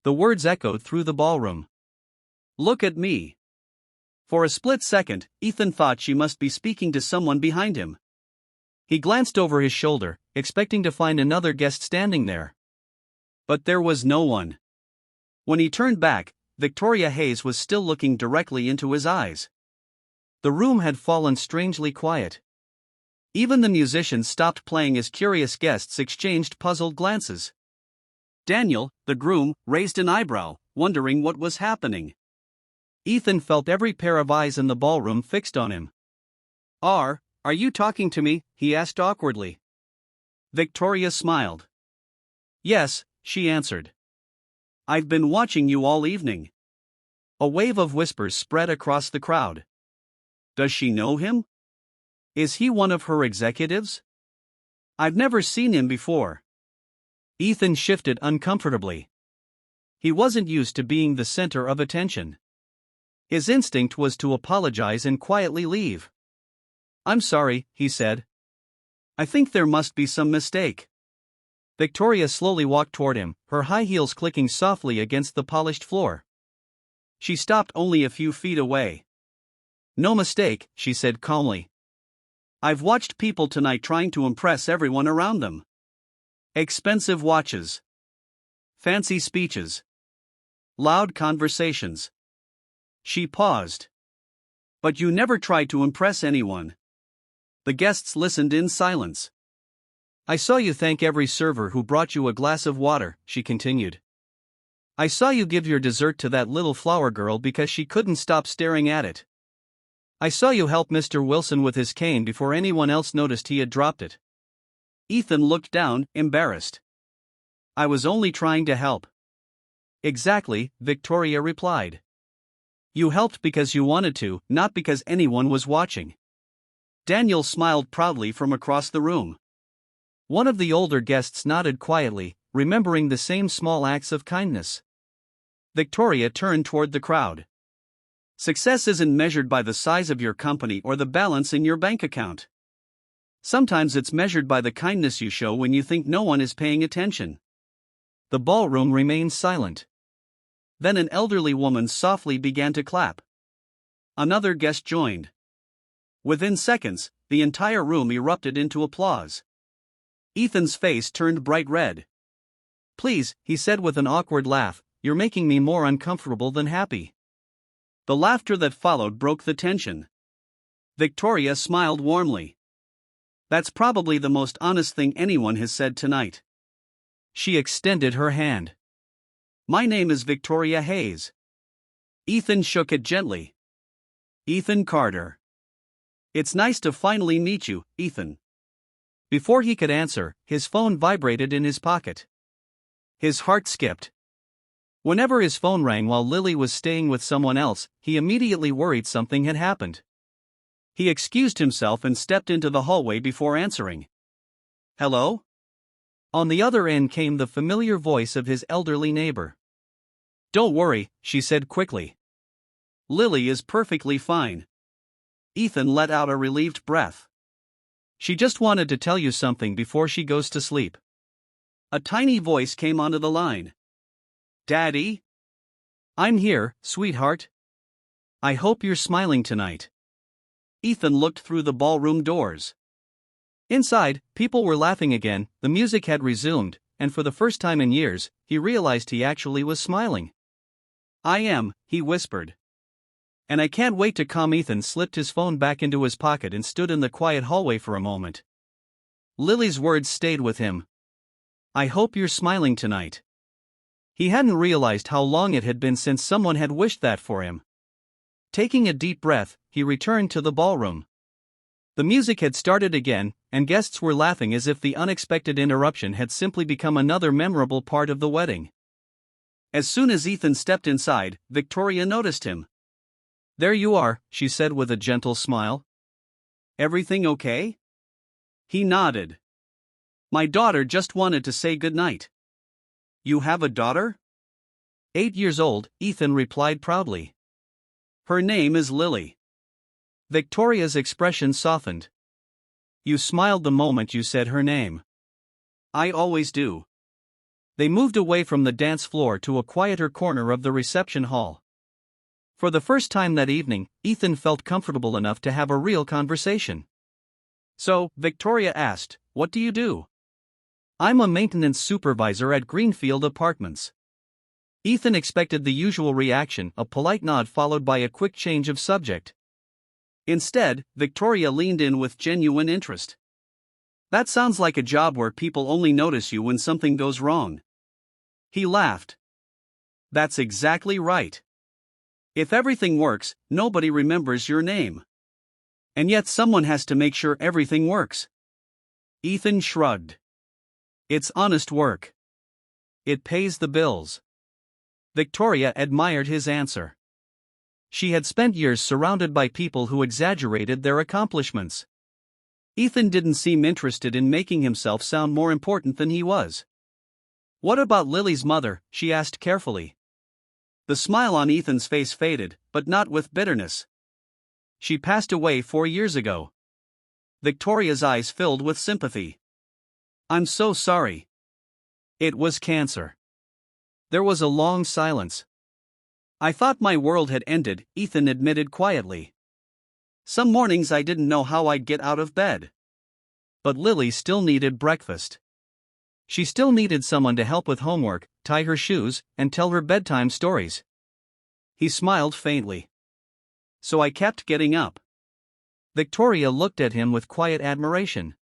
The words echoed through the ballroom. Look at me. For a split second, Ethan thought she must be speaking to someone behind him. He glanced over his shoulder, expecting to find another guest standing there. But there was no one. When he turned back, Victoria Hayes was still looking directly into his eyes. The room had fallen strangely quiet. Even the musicians stopped playing as curious guests exchanged puzzled glances. Daniel, the groom, raised an eyebrow, wondering what was happening. Ethan felt every pair of eyes in the ballroom fixed on him. Are you talking to me?" he asked awkwardly. Victoria smiled. "Yes," she answered. "I've been watching you all evening." A wave of whispers spread across the crowd. Does she know him? Is he one of her executives? I've never seen him before. Ethan shifted uncomfortably. He wasn't used to being the center of attention. His instinct was to apologize and quietly leave. "I'm sorry," he said. "I think there must be some mistake." Victoria slowly walked toward him, her high heels clicking softly against the polished floor. She stopped only a few feet away. "No mistake," she said calmly. "I've watched people tonight trying to impress everyone around them. Expensive watches. Fancy speeches. Loud conversations." She paused. "But you never tried to impress anyone." The guests listened in silence. "I saw you thank every server who brought you a glass of water," she continued. "I saw you give your dessert to that little flower girl because she couldn't stop staring at it. I saw you help Mr. Wilson with his cane before anyone else noticed he had dropped it." Ethan looked down, embarrassed. "I was only trying to help." "Exactly," Victoria replied. "You helped because you wanted to, not because anyone was watching." Daniel smiled proudly from across the room. One of the older guests nodded quietly, remembering the same small acts of kindness. Victoria turned toward the crowd. "Success isn't measured by the size of your company or the balance in your bank account. Sometimes it's measured by the kindness you show when you think no one is paying attention." The ballroom remained silent. Then an elderly woman softly began to clap. Another guest joined. Within seconds, the entire room erupted into applause. Ethan's face turned bright red. "Please," he said with an awkward laugh, "you're making me more uncomfortable than happy." The laughter that followed broke the tension. Victoria smiled warmly. "That's probably the most honest thing anyone has said tonight." She extended her hand. "My name is Victoria Hayes." Ethan shook it gently. "Ethan Carter. It's nice to finally meet you, Ethan." Before he could answer, his phone vibrated in his pocket. His heart skipped. Whenever his phone rang while Lily was staying with someone else, he immediately worried something had happened. He excused himself and stepped into the hallway before answering. "Hello?" On the other end came the familiar voice of his elderly neighbor. "Don't worry," she said quickly. "Lily is perfectly fine." Ethan let out a relieved breath. "She just wanted to tell you something before she goes to sleep." A tiny voice came onto the line. "Daddy?" "I'm here, sweetheart. I hope you're smiling tonight." Ethan looked through the ballroom doors. Inside, people were laughing again, the music had resumed, and for the first time in years, he realized he actually was smiling. "I am," he whispered. "And I can't wait to come." Ethan slipped his phone back into his pocket and stood in the quiet hallway for a moment. Lily's words stayed with him. "I hope you're smiling tonight." He hadn't realized how long it had been since someone had wished that for him. Taking a deep breath, he returned to the ballroom. The music had started again, and guests were laughing as if the unexpected interruption had simply become another memorable part of the wedding. As soon as Ethan stepped inside, Victoria noticed him. "There you are," she said with a gentle smile. "Everything okay?" He nodded. "My daughter just wanted to say goodnight." "You have a daughter?" 8 years old, Ethan replied proudly. "Her name is Lily." Victoria's expression softened. "You smiled the moment you said her name." "I always do." They moved away from the dance floor to a quieter corner of the reception hall. For the first time that evening, Ethan felt comfortable enough to have a real conversation. "So," Victoria asked, "what do you do?" "I'm a maintenance supervisor at Greenfield Apartments." Ethan expected the usual reaction, a polite nod followed by a quick change of subject. Instead, Victoria leaned in with genuine interest. "That sounds like a job where people only notice you when something goes wrong." He laughed. "That's exactly right. If everything works, nobody remembers your name. And yet someone has to make sure everything works." Ethan shrugged. "It's honest work. It pays the bills." Victoria admired his answer. She had spent years surrounded by people who exaggerated their accomplishments. Ethan didn't seem interested in making himself sound more important than he was. "What about Lily's mother?" she asked carefully. The smile on Ethan's face faded, but not with bitterness. "She passed away 4 years ago." Victoria's eyes filled with sympathy. "I'm so sorry." "It was cancer." There was a long silence. "I thought my world had ended," Ethan admitted quietly. "Some mornings I didn't know how I'd get out of bed." But Lily still needed breakfast. She still needed someone to help with homework, tie her shoes, and tell her bedtime stories. He smiled faintly. "So I kept getting up." Victoria looked at him with quiet admiration.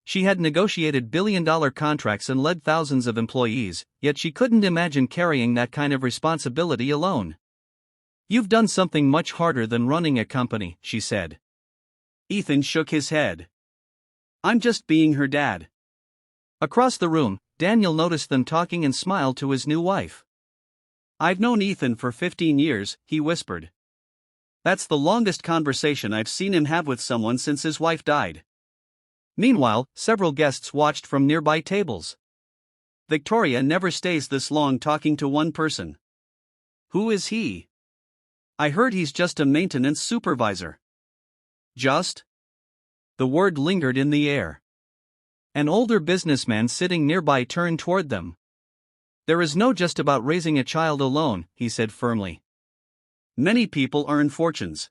She had negotiated billion-dollar contracts and led thousands of employees, yet she couldn't imagine carrying that kind of responsibility alone. "You've done something much harder than running a company," she said. Ethan shook his head. "I'm just being her dad." Across the room, Daniel noticed them talking and smiled to his new wife. "I've known Ethan for 15 years, he whispered. "That's the longest conversation I've seen him have with someone since his wife died." Meanwhile, several guests watched from nearby tables. "Victoria never stays this long talking to one person." "Who is he?" "I heard he's just a maintenance supervisor." "Just?" The word lingered in the air. An older businessman sitting nearby turned toward them. "There is no just about raising a child alone," he said firmly. "Many people earn fortunes.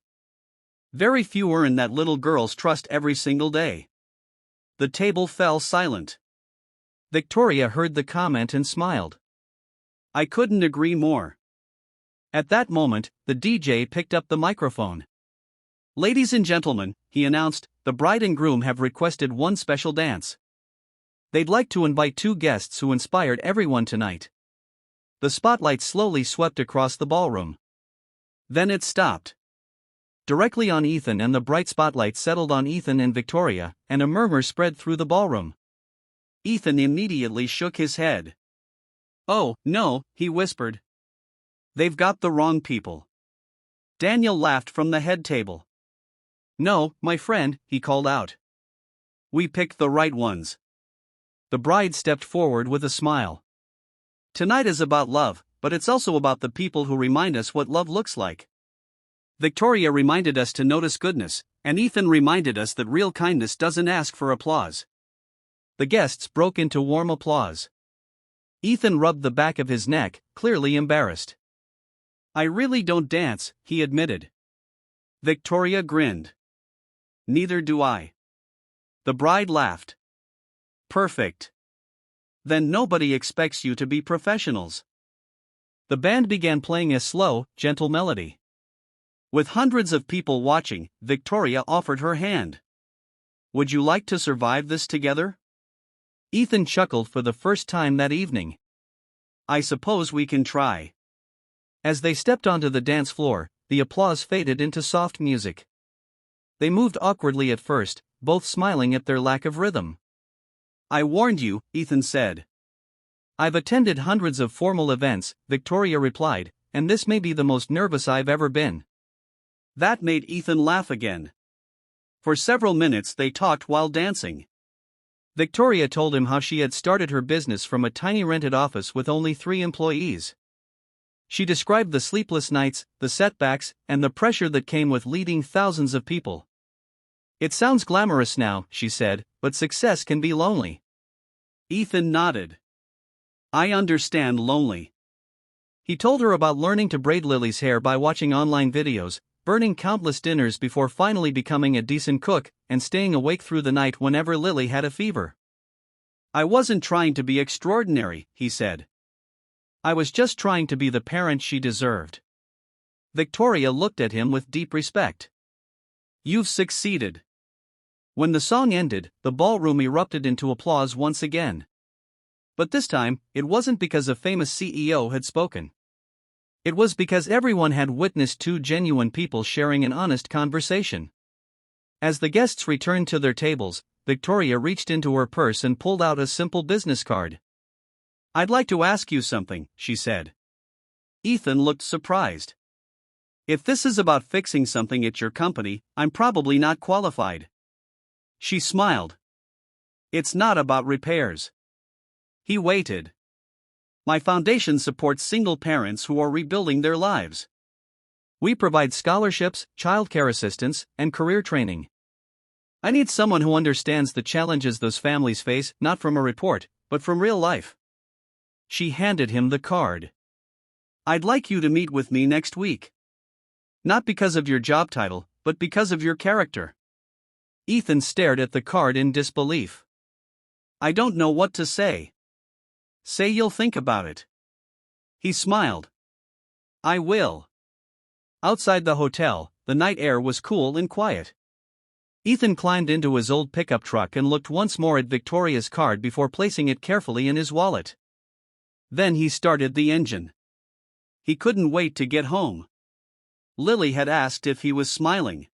Very few earn that little girl's trust every single day." The table fell silent. Victoria heard the comment and smiled. "I couldn't agree more." At that moment, the DJ picked up the microphone. "Ladies and gentlemen," he announced, "the bride and groom have requested one special dance. They'd like to invite 2 guests who inspired everyone tonight." The spotlight slowly swept across the ballroom. Then it stopped. Directly on Ethan, and the bright spotlight settled on Ethan and Victoria, and a murmur spread through the ballroom. Ethan immediately shook his head. "Oh, no," he whispered. "They've got the wrong people." Daniel laughed from the head table. "No, my friend," he called out. "We picked the right ones." The bride stepped forward with a smile. "Tonight is about love, but it's also about the people who remind us what love looks like." Victoria reminded us to notice goodness, and Ethan reminded us that real kindness doesn't ask for applause. The guests broke into warm applause. Ethan rubbed the back of his neck, clearly embarrassed. "I really don't dance," he admitted. Victoria grinned. "Neither do I." The bride laughed. "Perfect. Then nobody expects you to be professionals." The band began playing a slow, gentle melody. With hundreds of people watching, Victoria offered her hand. "Would you like to survive this together?" Ethan chuckled for the first time that evening. "I suppose we can try." As they stepped onto the dance floor, the applause faded into soft music. They moved awkwardly at first, both smiling at their lack of rhythm. "I warned you," Ethan said. "I've attended hundreds of formal events," Victoria replied, "and this may be the most nervous I've ever been." That made Ethan laugh again. For several minutes they talked while dancing. Victoria told him how she had started her business from a tiny rented office with only 3 employees. She described the sleepless nights, the setbacks, and the pressure that came with leading thousands of people. "It sounds glamorous now," she said, "but success can be lonely." Ethan nodded. I understand lonely. He told her about learning to braid Lily's hair by watching online videos, burning countless dinners before finally becoming a decent cook, and staying awake through the night whenever Lily had a fever. I wasn't trying to be extraordinary, he said. I was just trying to be the parent she deserved. Victoria looked at him with deep respect. You've succeeded. When the song ended, the ballroom erupted into applause once again. But this time, it wasn't because a famous CEO had spoken. It was because everyone had witnessed two genuine people sharing an honest conversation. As the guests returned to their tables, Victoria reached into her purse and pulled out a simple business card. I'd like to ask you something, she said. Ethan looked surprised. If this is about fixing something at your company, I'm probably not qualified. She smiled. It's not about repairs. He waited. My foundation supports single parents who are rebuilding their lives. We provide scholarships, childcare assistance, and career training. I need someone who understands the challenges those families face, not from a report, but from real life. She handed him the card. I'd like you to meet with me next week. Not because of your job title, but because of your character. Ethan stared at the card in disbelief. I don't know what to say. Say you'll think about it. He smiled. I will. Outside the hotel, the night air was cool and quiet. Ethan climbed into his old pickup truck and looked once more at Victoria's card before placing it carefully in his wallet. Then he started the engine. He couldn't wait to get home. Lily had asked if he was smiling.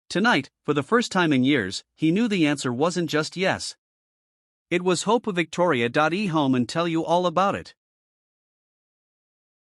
Tonight, for the first time in years, he knew the answer wasn't just yes. It was hope. Victoria. Home and tell you all about it.